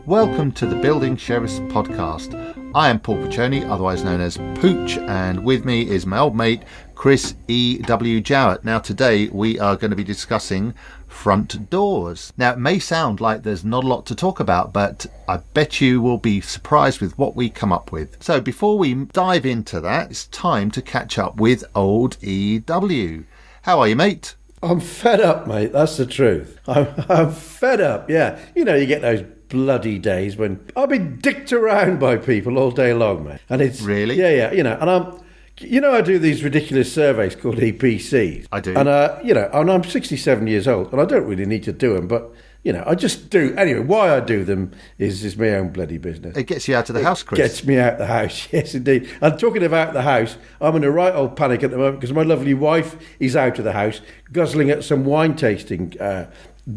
Welcome to the Building Sheriffs Podcast. I am Paul Piccioni, otherwise known as Pooch, and with me is my old mate, Chris E.W. Jowett. Now today we are going to be discussing front doors. Now it may sound like there's not a lot to talk about, but I bet you will be surprised with what we come up with. So before we dive into that, it's time to catch up with old E.W. How are you, mate? I'm fed up, mate. That's the truth. I'm fed up, yeah. You know, you get those bloody days when I've been dicked around by people all day long, mate. And it's... Really? Yeah, you know, and I do these ridiculous surveys called EPCs. I do. And, and I'm 67 years old, and I don't really need to do them, but, you know, I just do. Anyway, why I do them is my own bloody business. It gets you out of the house, Chris. Gets me out of the house, yes, indeed. And talking about the house, I'm in a right old panic at the moment because my lovely wife is out of the house, guzzling at some wine tasting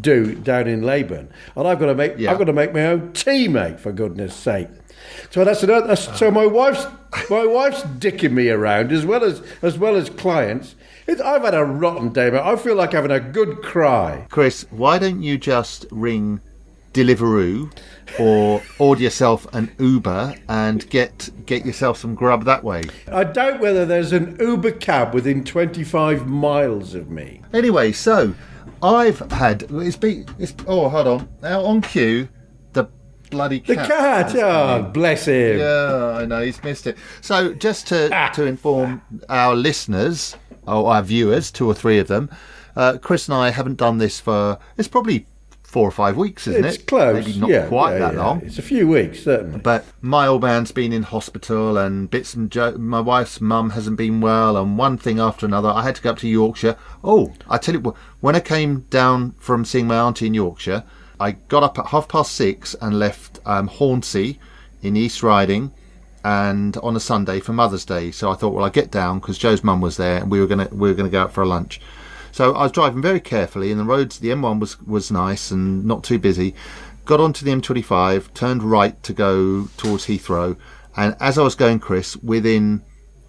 down in Leyburn, and I've got to make my own tea, mate, for goodness sake. So so my wife's dicking me around as well as clients. I've had a rotten day, mate. I feel like having a good cry. Chris, why don't you just ring Deliveroo or order yourself an Uber and get yourself some grub that way? I doubt whether there's an Uber cab within 25 miles of me. Anyway, so I've had hold on. Now on cue, the bloody cat. The cat, oh, bless him. Yeah, I know, he's missed it. So just to inform our listeners, or our viewers, 2 or 3 of them, Chris and I haven't done this for, it's probably 4 or 5 weeks, isn't it? It's close. Maybe not quite that long. It's a few weeks, certainly. But my old man's been in hospital, and my wife's mum hasn't been well, and one thing after another. I had to go up to Yorkshire. Oh, I tell you what, when I came down from seeing my auntie in Yorkshire, I got up at 6:30 and left Hornsey in East Riding, and on a Sunday for Mother's Day. So I thought, well, I'll get down because Joe's mum was there, and we were gonna go out for a lunch. So I was driving very carefully, and the roads, the M1 was nice and not too busy. Got onto the M25, turned right to go towards Heathrow, and as I was going, Chris, within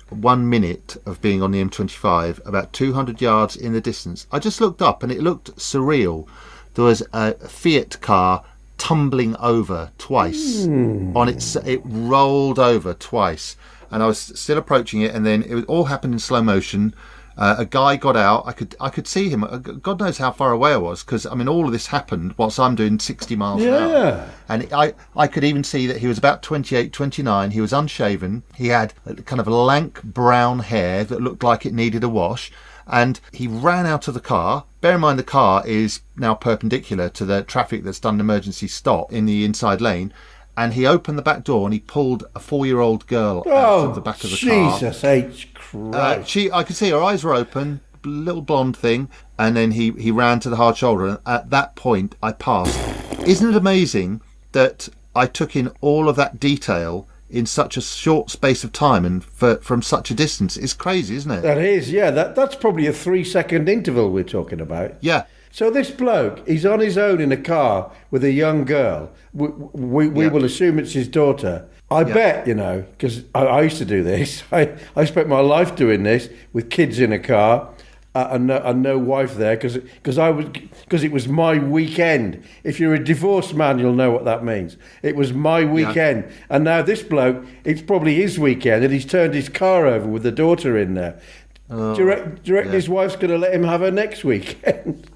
1 minute of being on the M25, about 200 yards in the distance, I just looked up and it looked surreal. There was a Fiat car tumbling over twice. It rolled over twice, and I was still approaching it, and then it all happened in slow motion. A guy got out. I could see him. God knows how far away I was, because I mean, all of this happened whilst I'm doing 60 miles an hour. And I could even see that he was about 28, 29. He was unshaven. He had kind of lank brown hair that looked like it needed a wash. And he ran out of the car. Bear in mind, the car is now perpendicular to the traffic that's done an emergency stop in the inside lane. And he opened the back door and he pulled a 4-year-old girl out of the back of the car. Jesus H. Christ. I could see her eyes were open, little blonde thing, and then he ran to the hard shoulder, and at that point I passed. Isn't it amazing that I took in all of that detail in such a short space of time and from such a distance? It's crazy, isn't it? That is, yeah. That's probably a 3-second interval we're talking about. Yeah. So this bloke, he's on his own in a car with a young girl. We will assume it's his daughter. I bet, you know, because I used to do this. I spent my life doing this with kids in a car and no wife there because it was my weekend. If you're a divorced man, you'll know what that means. It was my weekend, and now this bloke, it's probably his weekend, and he's turned his car over with the daughter in there. Do you reckon his wife's going to let him have her next weekend?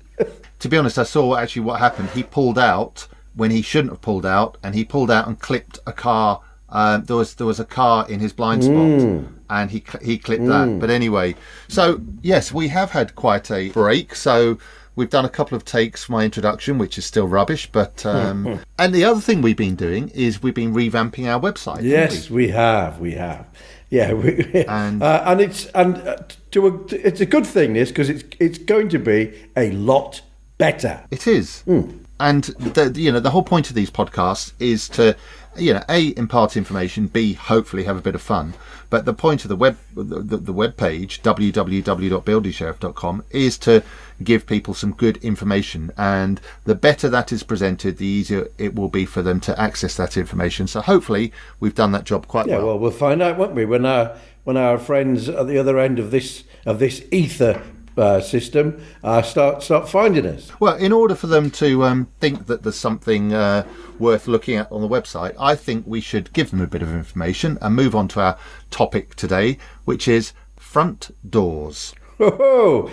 To be honest, I saw actually what happened. He pulled out when he shouldn't have pulled out, and he pulled out and clipped a car. There was a car in his blind spot, and he clipped that. But anyway, so yes, we have had quite a break. So we've done a couple of takes for my introduction, which is still rubbish. But and the other thing we've been doing is we've been revamping our website. Yes, we have. Yeah, and it's a good thing, this, because it's going to be a lot better. It is. And the whole point of these podcasts is to, A, impart information, B, hopefully have a bit of fun. But the point of the web page, www.buildingsheriff.com, is to give people some good information. And the better that is presented, the easier it will be for them to access that information. So hopefully we've done that job quite well. Yeah, well, we'll find out, won't we, when our friends at the other end of this ether system start finding us. Well, in order for them to think that there's something worth looking at on the website, I think we should give them a bit of information and move on to our topic today, which is front doors. Ho-ho!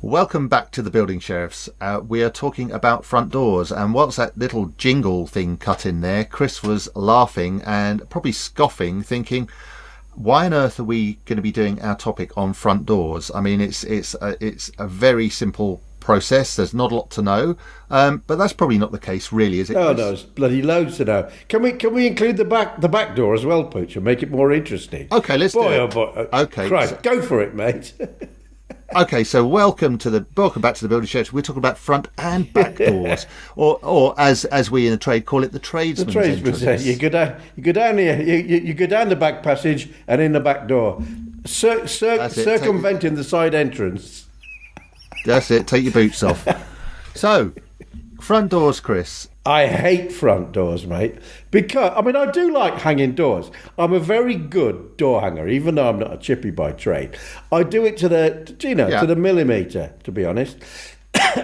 Welcome back to the Building Sheriffs. We are talking about front doors, and whilst that little jingle thing cut in there, Chris was laughing and probably scoffing, thinking, why on earth are we going to be doing our topic on front doors? I mean, it's a very simple process. There's not a lot to know, but that's probably not the case, really, is it? Oh Chris? no, it's bloody loads to know. Can we include the back door as well, Pooch, and make it more interesting? Okay, let's do it. Oh boy, Okay, Christ, go for it, mate. Okay, so welcome back to the Building Sheriffs. We're talking about front and back doors, or as we in the trade call it, the tradesman's entrance. You go down here. You go down the back passage and in the back door, circumventing the side entrance. That's it. Take your boots off. So, front doors, Chris. I hate front doors, mate, because, I do like hanging doors. I'm a very good door hanger, even though I'm not a chippy by trade. I do it to the millimetre, to be honest.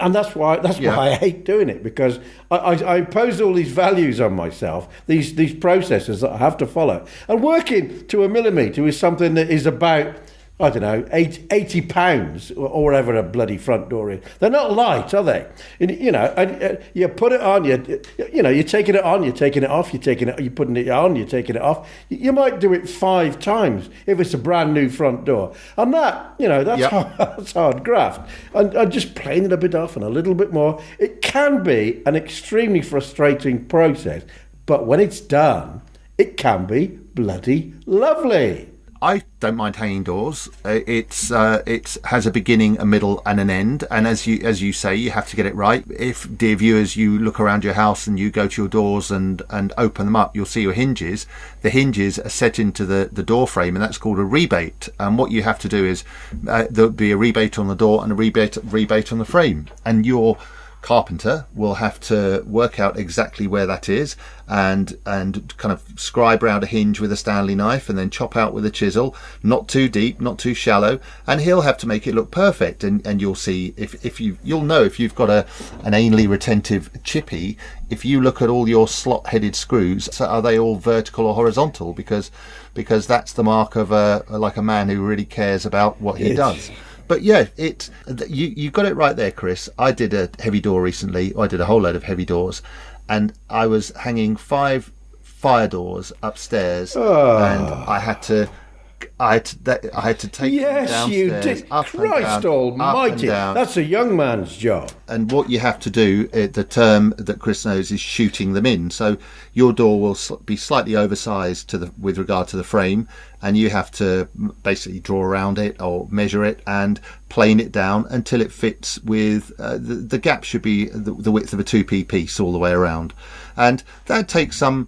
And that's why I hate doing it, because I impose all these values on myself, these processes that I have to follow. And working to a millimetre is something that is about, I don't know, 80 pounds or whatever a bloody front door is. They're not light, are they? And, you put it on, you're taking it on, you're taking it off, you're putting it on, you're taking it off. You might do it 5 times if it's a brand new front door. And that's hard graft. And just playing it a bit off and a little bit more. It can be an extremely frustrating process, but when it's done, it can be bloody lovely. I don't mind hanging doors. It has a beginning, a middle, and an end. And as you say, you have to get it right. If, dear viewers, you look around your house and you go to your doors and open them up, you'll see your hinges. The hinges are set into the door frame, and that's called a rebate. And what you have to do is there'll be a rebate on the door and a rebate on the frame. And your carpenter will have to work out exactly where that is and kind of scribe around a hinge with a Stanley knife and then chop out with a chisel, not too deep, not too shallow, and he'll have to make it look perfect. And you'll see you'll know if you've got an anally retentive chippy, if you look at all your slot headed screws, so are they all vertical or horizontal, because that's the mark of a man who really cares about what he does. But yeah, you got it right there, Chris. I did a heavy door recently. I did a whole load of heavy doors, and I was hanging 5 fire doors upstairs, and I had to take them downstairs. You did. Christ almighty, that's a young man's job. And what you have to do, the term that Chris knows is shooting them in. So your door will be slightly oversized with regard to the frame, and you have to basically draw around it or measure it and plane it down until it fits with the gap should be the width of a 2p piece all the way around. And that takes some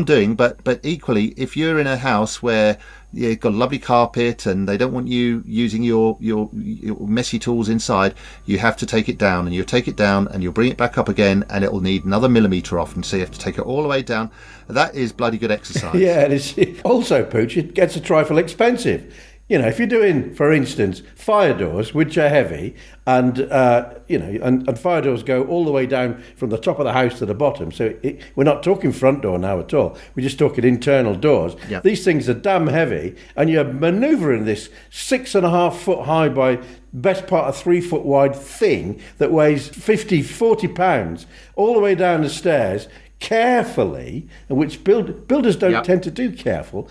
doing, but equally, if you're in a house where you've got a lovely carpet and they don't want you using your messy tools inside, you have to take it down, and you'll take it down and you'll bring it back up again, and it'll need another millimetre off, and so you have to take it all the way down. That is bloody good exercise. Yeah, and it's also, Pooch, it gets a trifle expensive. If you're doing, for instance, fire doors, which are heavy, and and fire doors go all the way down from the top of the house to the bottom. So we're not talking front door now at all. We're just talking internal doors. Yep. These things are damn heavy, and you're manoeuvring this 6.5 foot high by best part of 3 foot wide thing that weighs 40 pounds all the way down the stairs carefully, which builders don't tend to do careful,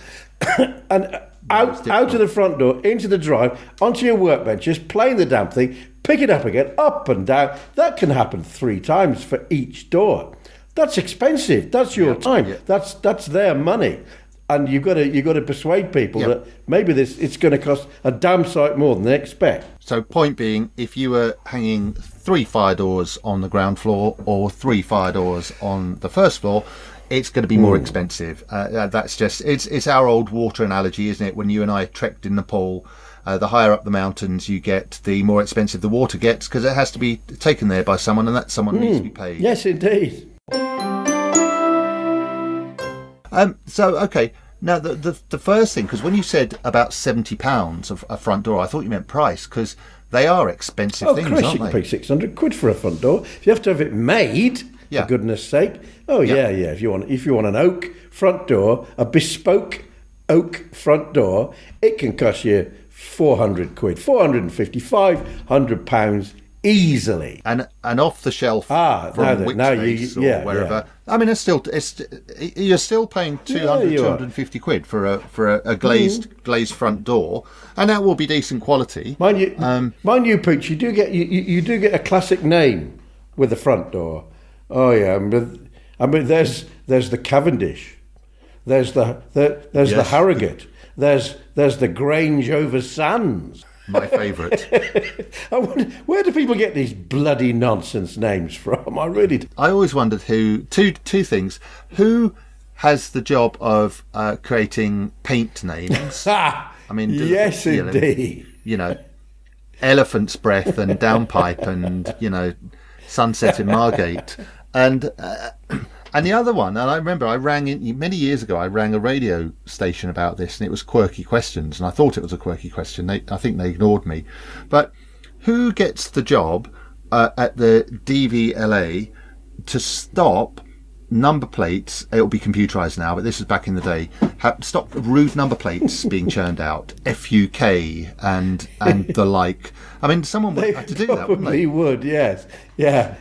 and out of the front door, into the drive, onto your workbench, just playing the damn thing, pick it up again, up and down. That can happen 3 times for each door. That's expensive. That's your time. Yeah. That's their money. And you've got to persuade people that maybe it's going to cost a damn sight more than they expect. So point being, if you were hanging 3 fire doors on the ground floor or 3 fire doors on the first floor, it's going to be more expensive. That's just it's our old water analogy, isn't it? When you and I trekked in Nepal, the higher up the mountains you get, the more expensive the water gets, because it has to be taken there by someone, and that someone needs to be paid. Yes, indeed. So okay, Now, the first thing, because when you said about £70 of a front door, I thought you meant price, because they are expensive things, Christ, aren't you can they? pay 600 quid for a front door. If you have to have it made, Yeah. for goodness sake. Oh, yeah. If you want an oak front door, a bespoke oak front door, it can cost you 400 quid, 450, 500 pounds easily. And off the shelf from Wixbase or wherever. Yeah. I mean, you're still paying 200, 250 quid for a glazed front door, and that will be decent quality. Mind you, Pooch, you do get a classic name with the front door. Oh yeah, I mean, there's the Cavendish, there's the Harrogate, there's the Grange over Sands. My favourite. I wonder, where do people get these bloody nonsense names from? I always wondered two things. Who has the job of creating paint names? I mean, yes, indeed. Elephant's Breath and Downpipe and, Sunset in Margate. And the other one, and I remember many years ago, I rang a radio station about this, and it was quirky questions, and I thought it was a quirky question. I think they ignored me. But who gets the job at the DVLA to stop number plates? It'll be computerised now, but this is back in the day. Stop rude number plates being churned out, FUK and the like. I mean, someone would have to do that, wouldn't they? They would, yes. Yeah.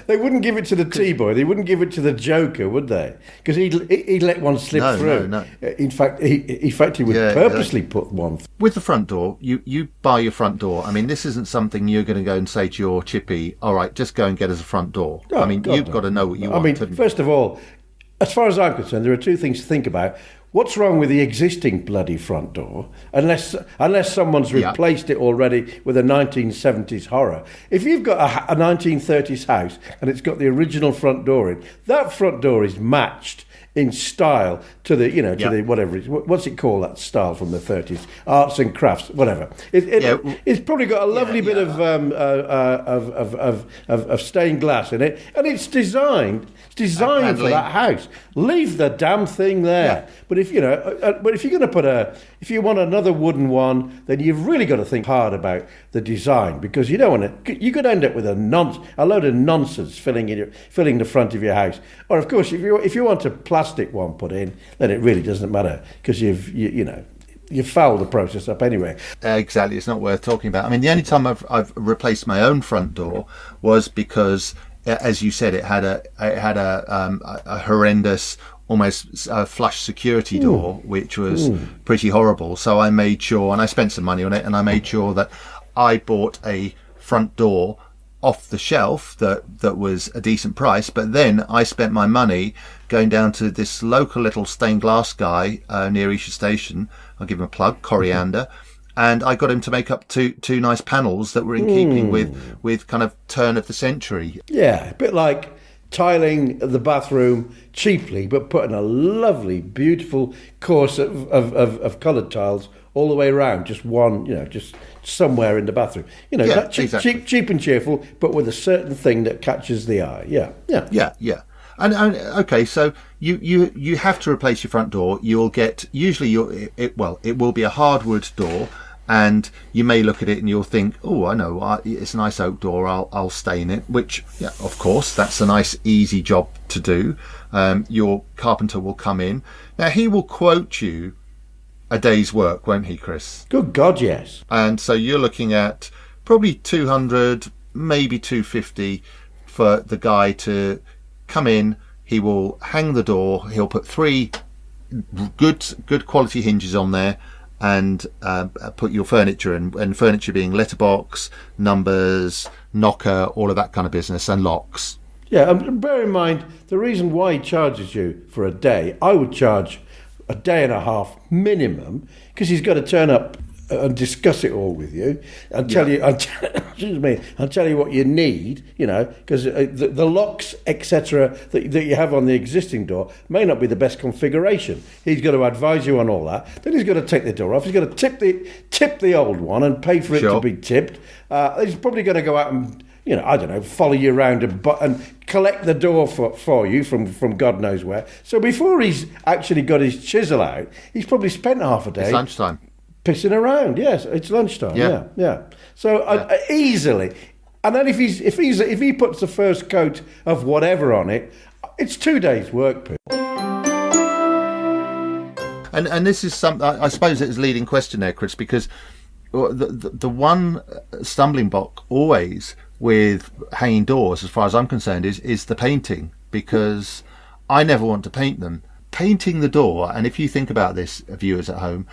They wouldn't give it to the T-boy. They wouldn't give it to the Joker, would they? Because he'd let one slip through. No. In fact, he would purposely put one. With the front door, you buy your front door. I mean, this isn't something you're going to go and say to your chippy, all right, just go and get us a front door. Oh, I mean, you've got to know what you want. I mean, first of all, as far as I'm concerned, there are two things to think about. What's wrong with the existing bloody front door? Unless someone's replaced it already with a 1970s horror. If you've got a 1930s house and it's got the original front door in, that front door is matched in style to the the whatever what's it called, that style from the 30s, arts and crafts, whatever. It's probably got a lovely bit of stained glass in it, and it's designed for that house. Leave the damn thing there. But if you're going to if you want another wooden one, then you've really got to think hard about the design, because you don't want to. You could end up with a load of nonsense filling the front of your house. Or of course, if you want a plastic one put in, then it really doesn't matter, because you foul the process up anyway. Exactly, it's not worth talking about. I mean, the only time I've replaced my own front door was because, as you said, it had a horrendous, almost flush security door, which was pretty horrible. So I made sure, and I spent some money on it, and I made sure that I bought a front door off the shelf that was a decent price. But then I spent my money going down to this local little stained glass guy near Esher Station. I'll give him a plug, Coriander. And I got him to make up two nice panels that were in keeping with kind of turn of the century. Yeah, a bit like tiling the bathroom cheaply, but putting a lovely, beautiful course of coloured tiles all the way around, just one, just somewhere in the bathroom. Cheap and cheerful, but with a certain thing that catches the eye. Yeah. And okay, so you have to replace your front door. You'll get it will be a hardwood door, and you may look at it and you'll think, oh, I know, it's a nice oak door. I'll stay in it. Which, of course, that's a nice, easy job to do. Your carpenter will come in. Now he will quote you a day's work, won't he, Chris? Good God, yes. And so you're looking at probably 200, maybe 250 for the guy to come in. He will hang the door. He'll put 3 good quality hinges on there, and put your furniture in, and furniture being letterbox, numbers, knocker, all of that kind of business, and locks. Yeah, and bear in mind, the reason why he charges you for a day, I would charge a day and a half minimum, because he's got to turn up and discuss it all with you and tell you, and tell you what you need, because the locks, etc., that you have on the existing door may not be the best configuration. He's got to advise you on all that. Then he's got to take the door off. He's got to tip the old one and pay for it to be tipped. He's probably going to go out and I don't know, follow you around and collect the door for you from God knows where. So before he's actually got his chisel out, he's probably spent half a day. It's lunchtime. Pissing around. Yes, it's lunchtime. Yeah. So easily, and then if he puts the first coat of whatever on it, it's 2 days' work. And this is something, I suppose, it's a leading question there, Chris, because the one stumbling block always with hanging doors, as far as I'm concerned, is the painting, because I never want to paint them. Painting the door, and if you think about this, viewers at home,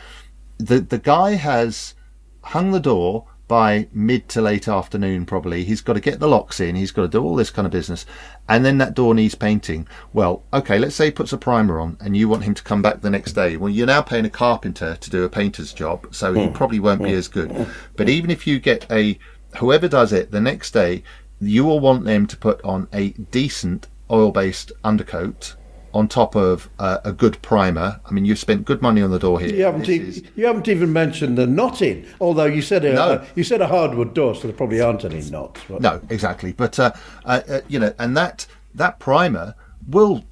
the guy has hung the door by mid to late afternoon probably. He's got to get the locks in, he's got to do all this kind of business, and then that door needs painting. Well, okay, let's say he puts a primer on and you want him to come back the next day. Well, you're now paying a carpenter to do a painter's job, so he probably won't be as good. But even if you get whoever does it the next day, you will want them to put on a decent oil-based undercoat on top of a good primer. I mean, you've spent good money on the door here. You haven't even mentioned the knotting, although you said a hardwood door, so there probably aren't any knots. No, exactly. But and that primer will,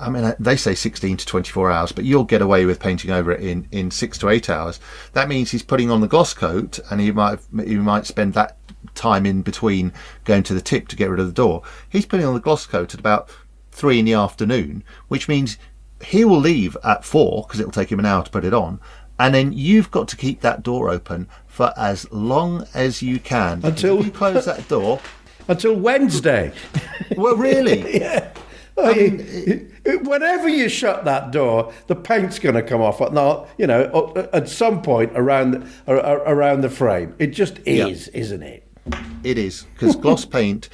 I mean, they say 16 to 24 hours, but you'll get away with painting over it in 6 to 8 hours. That means he's putting on the gloss coat, and he might spend that time in between going to the tip to get rid of the door. He's putting on the gloss coat at about 3 in the afternoon, which means he will leave at 4 because it will take him an hour to put it on, and then you've got to keep that door open for as long as you can until you close that door until Wednesday. Well, really? Yeah. Whenever you shut that door, the paint's going to come off. At some point around the frame. It just is, isn't it? It is, because gloss paint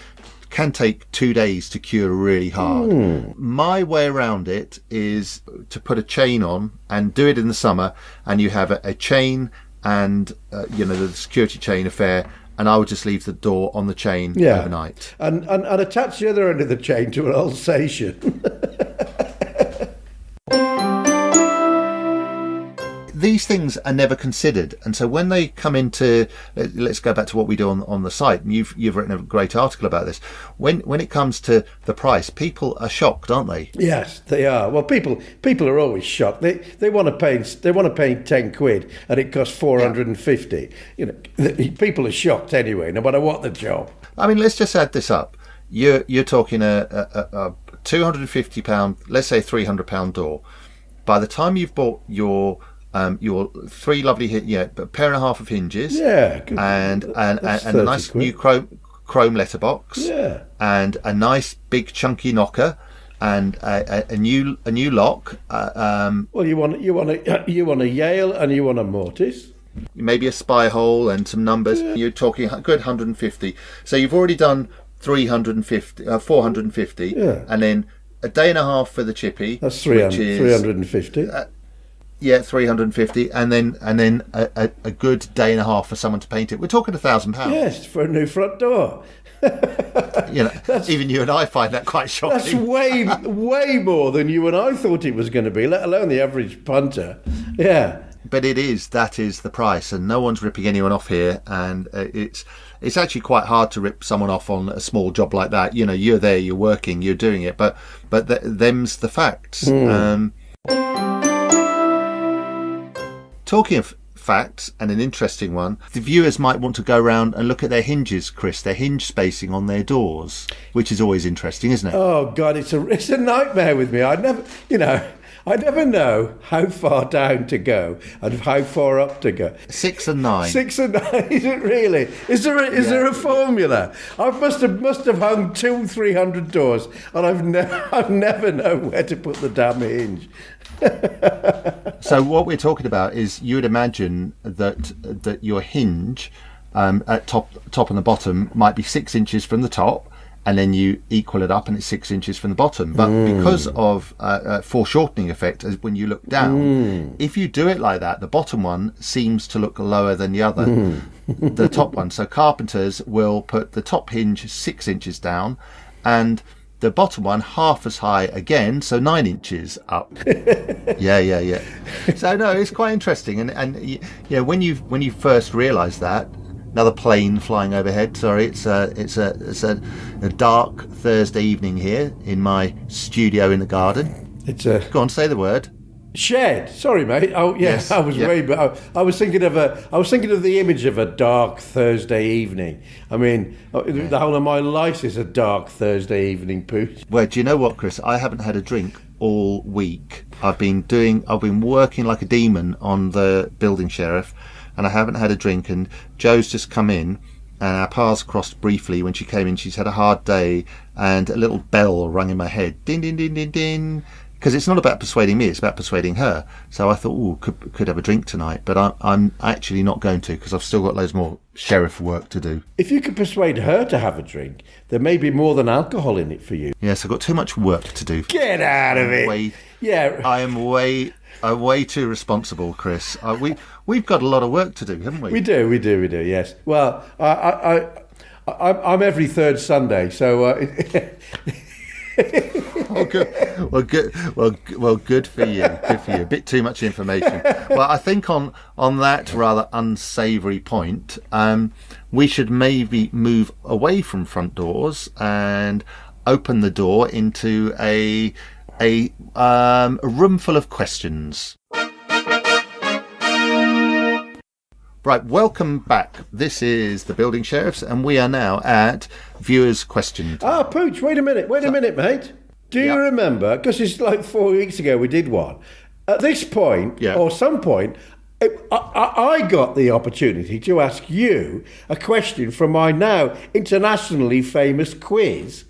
can take 2 days to cure really hard. My way around it is to put a chain on and do it in the summer, and you have a chain and the security chain affair, and I would just leave the door on the chain overnight and attach the other end of the chain to an Alsatian. These things are never considered, and so when they come into, let's go back to what we do on the site, and you've written a great article about this. When it comes to the price, people are shocked, aren't they? Yes, they are. Well, people are always shocked. They want to pay 10 quid, and it costs 450. People are shocked anyway, no matter what the job. I mean, let's just add this up. You're talking a £250, let's say £300 door. By the time you've bought your 3 lovely a pair and a half of hinges, and a nice quid. New chrome letterbox, and a nice big chunky knocker, and a new lock. Well, you want a Yale and you want a mortise, maybe a spy hole and some numbers. You're talking a good 150. So you've already done 450, and then a day and a half for the chippy. That's 350. 350, and then a good day and a half for someone to paint it. We're talking £1,000. Yes, for a new front door. Even you and I find that quite shocking. That's way more than you and I thought it was going to be, let alone the average punter. Yeah. But that is the price, and no one's ripping anyone off here, and it's actually quite hard to rip someone off on a small job like that. You're there, you're working, you're doing it, but them's the facts. Talking of facts, and an interesting one, the viewers might want to go around and look at their hinges, Chris, their hinge spacing on their doors, which is always interesting, isn't it? Oh God, it's a nightmare with me. I never know how far down to go and how far up to go. 6 and 9. 6 and 9, is it really? Is there a formula? I must have hung 200-300 doors, and I've never known where to put the damn hinge. So what we're talking about is, you would imagine that your hinge at top and the bottom might be 6 inches from the top, and then you equal it up and it's 6 inches from the bottom. But because of foreshortening effect, as when you look down, if you do it like that, the bottom one seems to look lower than the other, the top one. So carpenters will put the top hinge 6 inches down and the bottom one half as high again, so 9 inches up. Yeah. So no, it's quite interesting, and when you first realise that, another plane flying overhead. Sorry, it's a dark Thursday evening here in my studio in the garden. Go on, say the word. Shed. Sorry, mate. Oh, yes. I was I was thinking of the image of a dark Thursday evening. I mean, the whole of my life is a dark Thursday evening, Pooch. Well, do you know what, Chris? I haven't had a drink all week. I've been working like a demon on the building sheriff, and I haven't had a drink. And Joe's just come in, and our paths crossed briefly. When she came in, she's had a hard day, and a little bell rung in my head. Din, din, din, din, din. Because it's not about persuading me, it's about persuading her. So I thought, could have a drink tonight, but I'm actually not going to, because I've still got loads more sheriff work to do. If you could persuade her to have a drink, there may be more than alcohol in it for you. Yes, I've got too much work to do. Get out of it! I am way too responsible, Chris. We've got a lot of work to do, haven't we? We do. Yes. Well, I'm every third Sunday, so. Oh, good. Well, good for you. Good for you. A bit too much information. Well, I think on that rather unsavoury point, we should maybe move away from front doors and open the door into a room full of questions. Right, welcome back. This is the Building Sheriffs, and we are now at viewers' question time. Pooch, wait a minute, mate. Do you remember, because it's like 4 weeks ago we did one, at this point, or some point, I got the opportunity to ask you a question from my now internationally famous quiz,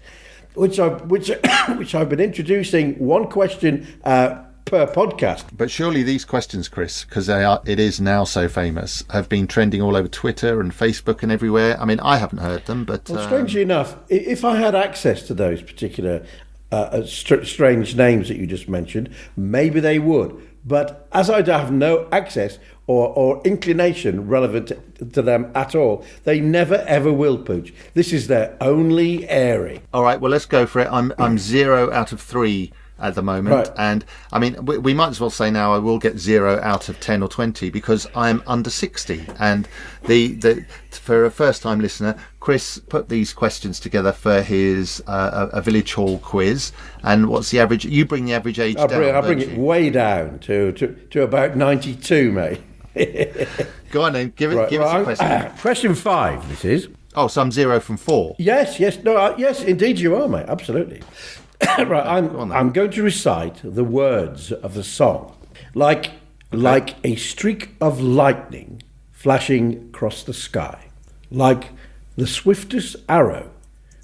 which I've been introducing one question per podcast. But surely these questions, Chris, because it is now so famous, have been trending all over Twitter and Facebook and everywhere. I mean, I haven't heard them, but... Well, strangely enough, if I had access to those particular strange names that you just mentioned, maybe they would. But as I have no access or inclination relevant to them at all, they never ever will, Pooch. This is their only airing. All right, well, let's go for it. I'm 0 out of 3 at the moment, right. And I mean, we might as well say now I will get 0 out of 10 or 20 because I'm under 60. And the for a first-time listener, Chris put these questions together for his a village hall quiz. And what's the average? You bring the average age down. I bring it way down to about 92, mate. Go on then, give us a question. Question 5. This is. Oh, so I'm 0 from 4. Yes, indeed you are, mate. Absolutely. Right, I'm going to recite the words of the song, like a streak of lightning flashing across the sky, like the swiftest arrow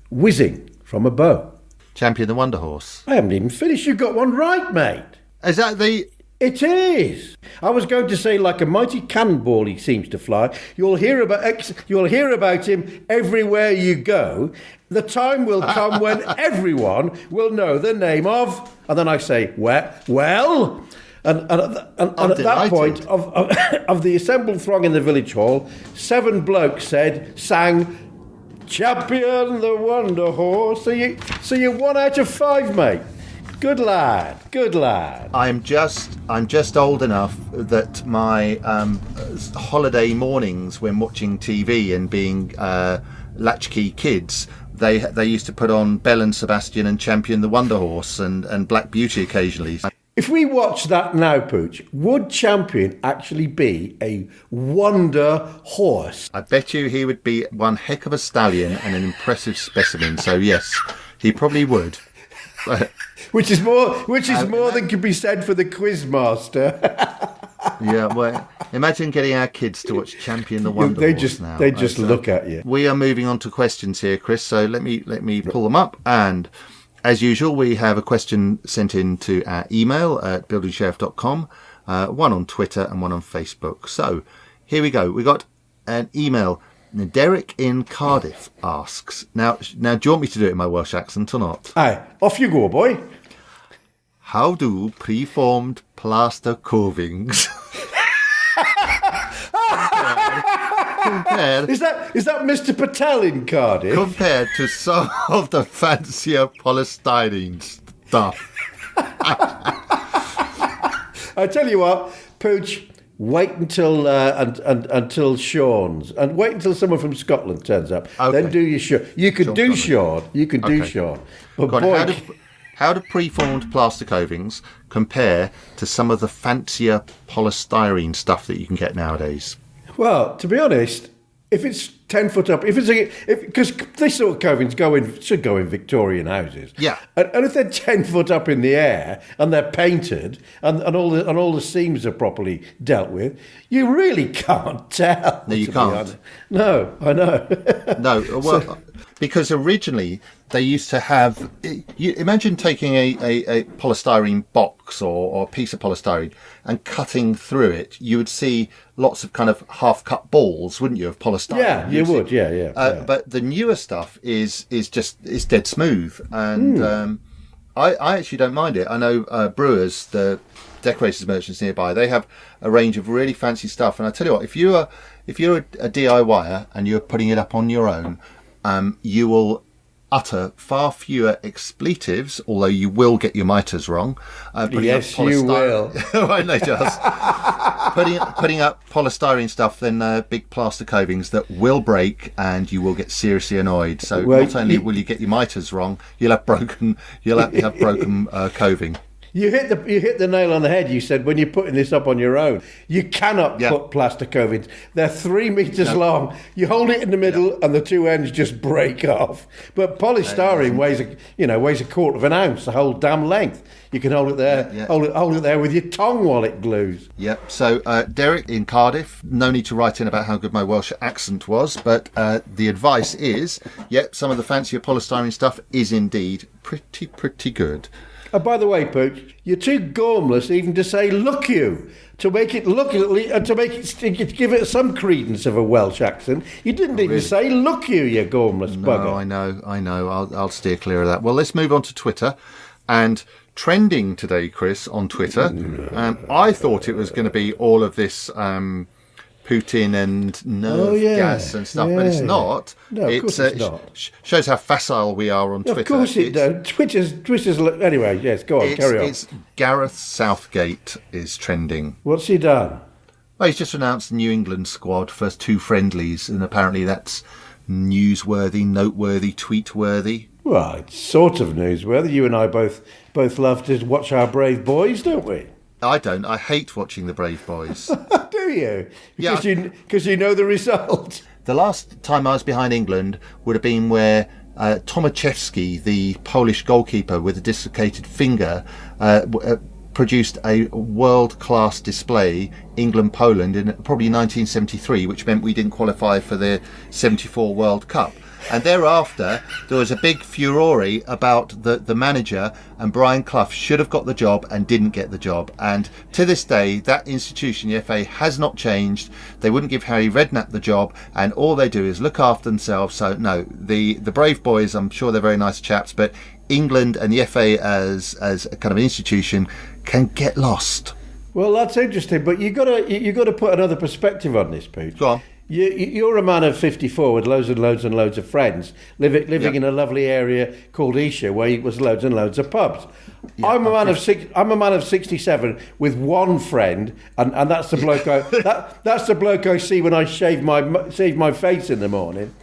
whizzing from a bow. Champion the Wonder Horse. I haven't even finished. You got one right, mate. Is that the? It is. I was going to say, like a mighty cannonball, he seems to fly. You'll hear about him everywhere you go. The time will come when everyone will know the name of. And then I say, well. And at that point of the assembled throng in the village hall, 7 blokes sang, "Champion the Wonder Horse." So you're 1 out of 5, mate. Good lad. I'm just old enough that my holiday mornings when watching TV and being latchkey kids, they used to put on Belle and Sebastian and Champion the Wonder Horse and Black Beauty occasionally. If we watch that now, Pooch, would Champion actually be a wonder horse? I bet you he would be one heck of a stallion and an impressive specimen. So yes, he probably would. Which is more than can be said for the Quizmaster. Yeah, well, imagine getting our kids to watch Champion the Wonder Horse now. They just look at you. We are moving on to questions here, Chris. So let me pull them up. And as usual, we have a question sent in to our email at buildingsheriff.com, one on Twitter and one on Facebook. So here we go. We got an email. Derek in Cardiff asks, now do you want me to do it in my Welsh accent or not? Aye, off you go, boy. How do preformed plaster covings compared? Is that Mr. Patel in Cardiff? Compared to some of the fancier polystyrene stuff. I tell you what, Pooch, Wait until Sean's, and wait until someone from Scotland turns up. Okay. Then do your Sean. You can do Sean. You can do Okay. Sean. But Go on, boy, how do preformed plaster covings compare to some of the fancier polystyrene stuff that you can get nowadays? well, to be honest, if it's 10 foot up, because this sort of covings should go in Victorian houses. Yeah. And if they're 10 foot up in the air and they're painted and all the seams are properly dealt with, you really can't tell. No, you to be can't. honest. No, I know. No, well, because originally they used to have. You imagine taking a polystyrene box or a piece of polystyrene and cutting through it. You would see lots of kind of half-cut balls, wouldn't you, of polystyrene? Yeah, you would. Yeah. But the newer stuff is dead smooth, and I actually don't mind it. I know Brewers, the decorators merchants nearby, they have a range of really fancy stuff. And I tell you what, if you're a DIYer and you're putting it up on your own, you will utter far fewer expletives, although you will get your miters wrong. Yes, you will. I know, just putting up polystyrene stuff than big plaster covings that will break, and you will get seriously annoyed. So not only will you get your miters wrong, you'll have broken coving. You hit the nail on the head. You said when you're putting this up on your own, you cannot put plaster covings. They're 3 meters long. You hold it in the middle, and the two ends just break off. But polystyrene weighs a quarter of an ounce, the whole damn length. You can hold it there, hold it there with your tongue while it glues. Yep. So Derek in Cardiff, no need to write in about how good my Welsh accent was, but the advice is, some of the fancier polystyrene stuff is indeed pretty good. Oh, by the way, Pooch, you're too gormless even to say "look you" to make it look and to give it some credence of a Welsh accent. You didn't even say "look you," you gormless bugger. No, I know. I'll steer clear of that. Well, let's move on to Twitter. And trending today, Chris, on Twitter, I thought it was going to be all of this Putin and nerve gas and stuff, but it's not. No, of course it's not. Shows how facile we are on Twitter. Of course it does. Twitter's. Anyway, yes, go on, carry on. It's Gareth Southgate is trending. What's he done? Well, he's just announced the New England squad, first 2 friendlies, and apparently that's newsworthy, noteworthy, tweet-worthy. Well, it's sort of newsworthy. You and I both love to watch our brave boys, don't we? I don't. I hate watching the Brave Boys. Do you? Because you know the result. The last time I was behind England would have been where Tomaszewski, the Polish goalkeeper with a dislocated finger, produced a world-class display, England-Poland, in probably 1973, which meant we didn't qualify for the 74 World Cup. And thereafter, there was a big furore about the manager, and Brian Clough should have got the job and didn't get the job. And to this day, that institution, the FA, has not changed. They wouldn't give Harry Redknapp the job, and all they do is look after themselves. So, no, the Brave Boys, I'm sure they're very nice chaps, but England and the FA as a kind of institution can get lost. Well, that's interesting, but you got to put another perspective on this, Pete. Go on. You're a man of 54 with loads and loads and loads of friends, living in a lovely area called Esher, where was loads and loads of pubs. I'm a man of 67 with one friend, and that's the bloke that's the bloke I see when I shave my face in the morning.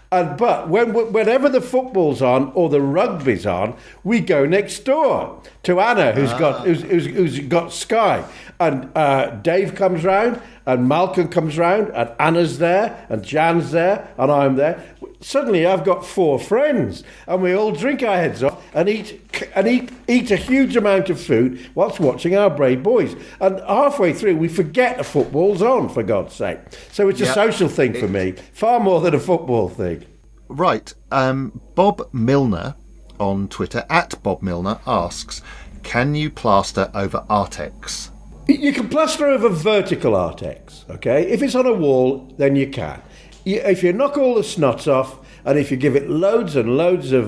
But whenever the football's on or the rugby's on, we go next door to Anna, who's got Sky, and Dave comes round, and Malcolm comes round, and Anna's there, and Jan's there, and I'm there. Suddenly, I've got 4 friends, and we all drink our heads off and eat a huge amount of food whilst watching our Brave Boys. And halfway through, we forget the football's on, for God's sake. So it's a social thing for me, far more than a football thing. Right. Bob Milner on Twitter, @BobMilner, asks, can you plaster over Artex? You can plaster over vertical Artex, okay? If it's on a wall, then you can. If you knock all the snots off, and if you give it loads and loads of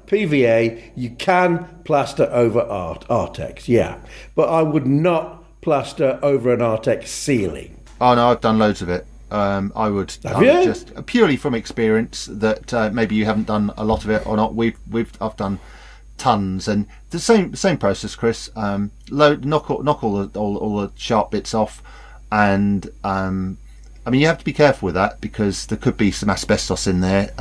PVA, you can plaster over Artex, yeah. But I would not plaster over an Artex ceiling. Oh no, I've done loads of it. I would just purely from experience that maybe you haven't done a lot of it or not. I've done tons, and the same process, Chris. Knock all the sharp bits off. and I mean, you have to be careful with that because there could be some asbestos in there.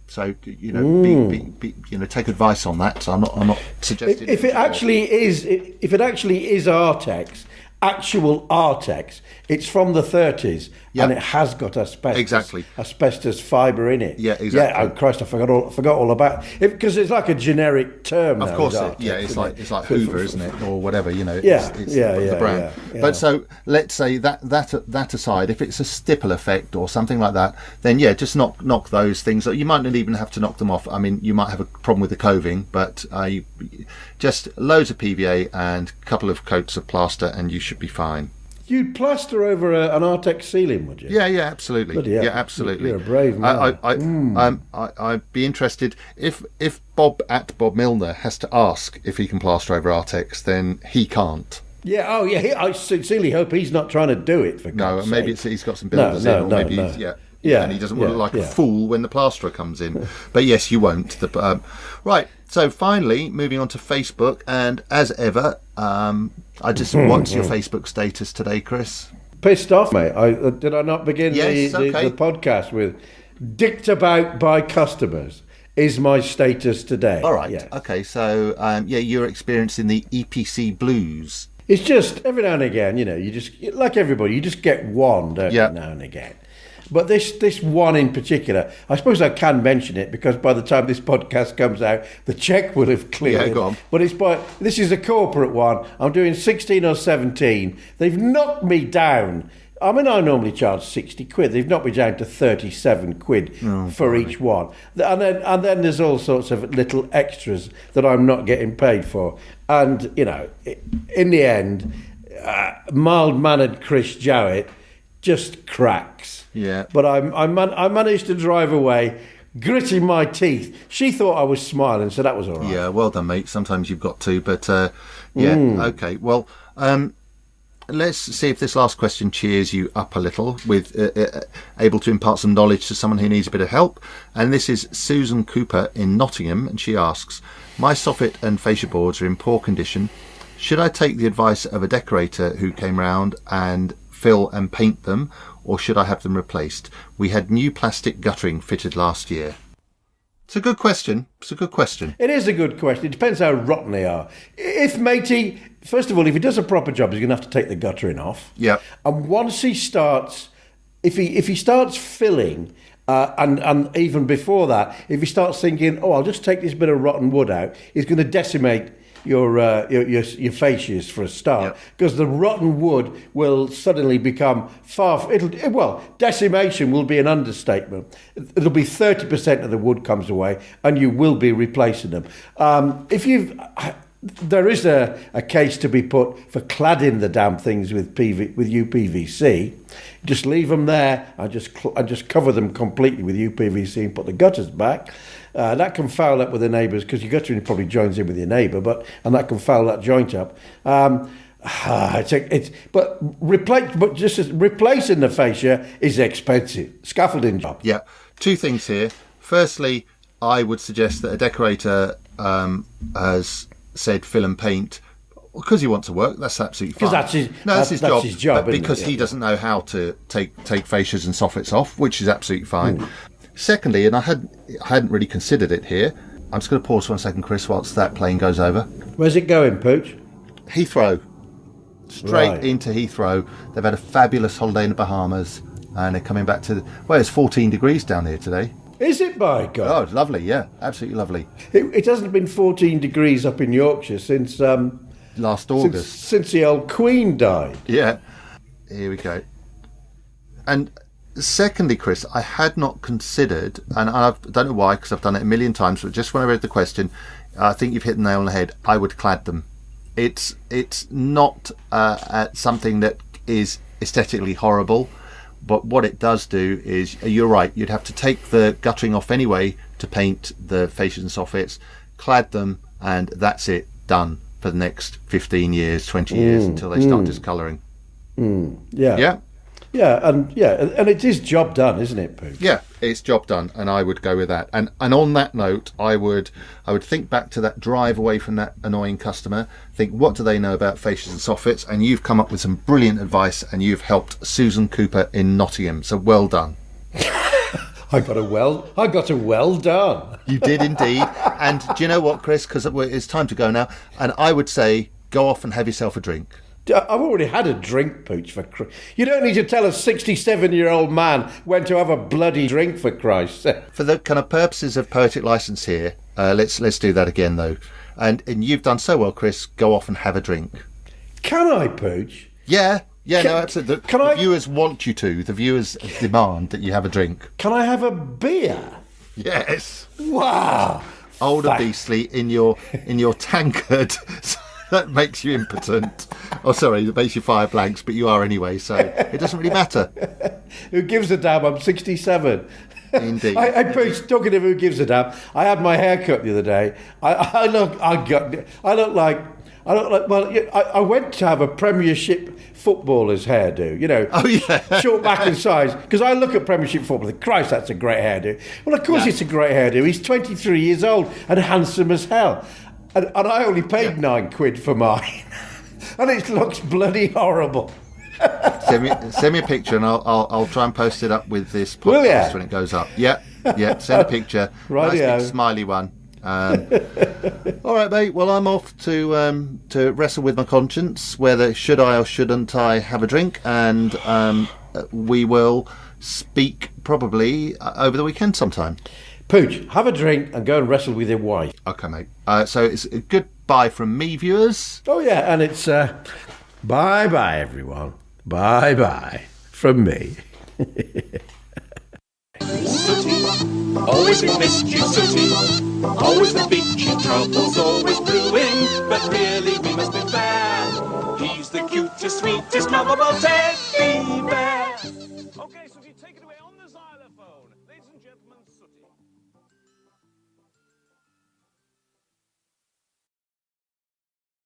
So take advice on that. So I'm not suggesting if it actually is Artex, actual Artex, it's from the 30s, Yep. and it has got asbestos fibre in it. Yeah, exactly. Yeah, oh Christ, I forgot all about it because it's like a generic term. Of course, it's like Hoover, isn't it, or whatever, you know. It's the brand. Yeah. But so let's say that aside, if it's a stipple effect or something like that, then just knock those things. You might not even have to knock them off. I mean, you might have a problem with the coving, but just loads of PVA and a couple of coats of plaster, and you should be fine. You'd plaster over an Artex ceiling, would you? Yeah, absolutely. Yeah, absolutely. You're a brave man. I'd be interested if Bob Milner has to ask if he can plaster over Artex, then he can't. Yeah. Oh, yeah. I sincerely hope he's not trying to do it. Maybe he's got some builders in, or maybe Yeah, and he doesn't want to look like a fool when the plasterer comes in. But yes, you won't. Right. So finally, moving on to Facebook, and as ever, what's your Facebook status today, Chris? Pissed off, mate. Did I not begin the podcast with "dicked about by customers" is my status today? All right. Yeah. Okay. So you're experiencing the EPC blues. It's just every now and again, you just like everybody, you just get one, don't you, now and again. But this one in particular, I suppose I can mention it because by the time this podcast comes out, the cheque will have cleared. Yeah, go on. But this is a corporate one. I'm doing 16 or 17. They've knocked me down. I mean, I normally charge 60 quid. They've knocked me down to 37 quid for each one. And then there's all sorts of little extras that I'm not getting paid for. And, in the end, mild-mannered Chris Jowett just cracks. Yeah. But I managed to drive away, gritting my teeth. She thought I was smiling, so that was all right. Yeah, well done, mate. Sometimes you've got to, but okay. Well, let's see if this last question cheers you up a little, with able to impart some knowledge to someone who needs a bit of help. And this is Susan Cooper in Nottingham, and she asks, my soffit and fascia boards are in poor condition. Should I take the advice of a decorator who came round and fill and paint them, or should I have them replaced? We had new plastic guttering fitted last year. It's a good question. It is a good question. It depends how rotten they are. If matey, first of all, if he does a proper job, he's going to have to take the guttering off. Yeah. And once he starts, if he starts filling, and even before that, if he starts thinking, I'll just take this bit of rotten wood out, he's going to decimate your fascias for a start, because the rotten wood will suddenly become decimation will be an understatement. It'll be 30% of the wood comes away, and you will be replacing them. There is a case to be put for cladding the damn things with UPVC. Just leave them there and just cover them completely with UPVC and put the gutters back. That can foul up with the neighbours, because your guttering probably joins in with your neighbour, and that can foul that joint up. Replacing the fascia is expensive. Scaffolding job. Yeah, two things here. Firstly, I would suggest that a decorator has said fill and paint because he wants to work. That's absolutely fine. That's his job. But because he doesn't know how to take fascias and soffits off, which is absolutely fine. Secondly, and I hadn't really considered it here. I'm just going to pause for 1 second, Chris, whilst that plane goes over. Where's it going, Pooch? Heathrow. Straight into Heathrow. They've had a fabulous holiday in the Bahamas, and they're coming back to it's 14 degrees down here today. Is it, by God? Oh, it's lovely, yeah. Absolutely lovely. It hasn't been 14 degrees up in Yorkshire since... last August. Since the old Queen died. Yeah. Here we go. And secondly, Chris, I had not considered, and I don't know why, because I've done it a million times, but just when I read the question, I think you've hit the nail on the head. I would clad them. It's not something that is aesthetically horrible, but what it does do is, you're right, you'd have to take the guttering off anyway to paint the fascias and soffits, clad them, and that's it, done for the next 15 years, 20 years, until they start discolouring. Yeah. Yeah. Yeah, and it is job done, isn't it, Pooh? Yeah, It's job done, and I would go with that. And on that note, I would think back to that drive away from that annoying customer. Think, what do they know about fascias and soffits? And you've come up with some brilliant advice, and you've helped Susan Cooper in Nottingham. So well done. I got a well done. You did indeed. And do you know what, Chris? Because it's time to go now. And I would say, go off and have yourself a drink. I've already had a drink, Pooch. You don't need to tell a 67-year-old man when to have a bloody drink, for Christ's sake. For the kind of purposes of poetic license here, let's do that again, though. And you've done so well, Chris. Go off and have a drink. Can I, Pooch? Yeah, no, absolutely. The viewers want you to. The viewers demand that you have a drink. Can I have a beer? Yes. Wow. Old and beastly in your tankard. That makes you impotent. Oh, sorry, that makes you fire blanks, but you are anyway, so it doesn't really matter. Who gives a damn? I'm 67. Indeed. Talking of who gives a damn, I had my hair cut the other day. I went to have a Premiership footballer's hairdo, you know. Oh, yeah. Short back and sides. Because I look at Premiership football and think, Christ, that's a great hairdo. Well, of course it's a great hairdo. He's 23 years old and handsome as hell. And I only paid £9 for mine. And it looks bloody horrible. Send me a picture and I'll try and post it up with this podcast when it goes up. Yeah, send a picture. Nice big smiley one. All right, mate. Well, I'm off to wrestle with my conscience, whether should I or shouldn't I have a drink, and we will speak probably over the weekend sometime. Pooch, have a drink and go and wrestle with your wife. Okay, mate. So it's a goodbye from me, viewers. Oh, yeah, and it's bye-bye, everyone. Bye-bye from me. Sooty, always in mischief, Sooty. Always the beachy trouble's always brewing. But really, we must be fair. He's the cutest, sweetest, lovable teddy bear.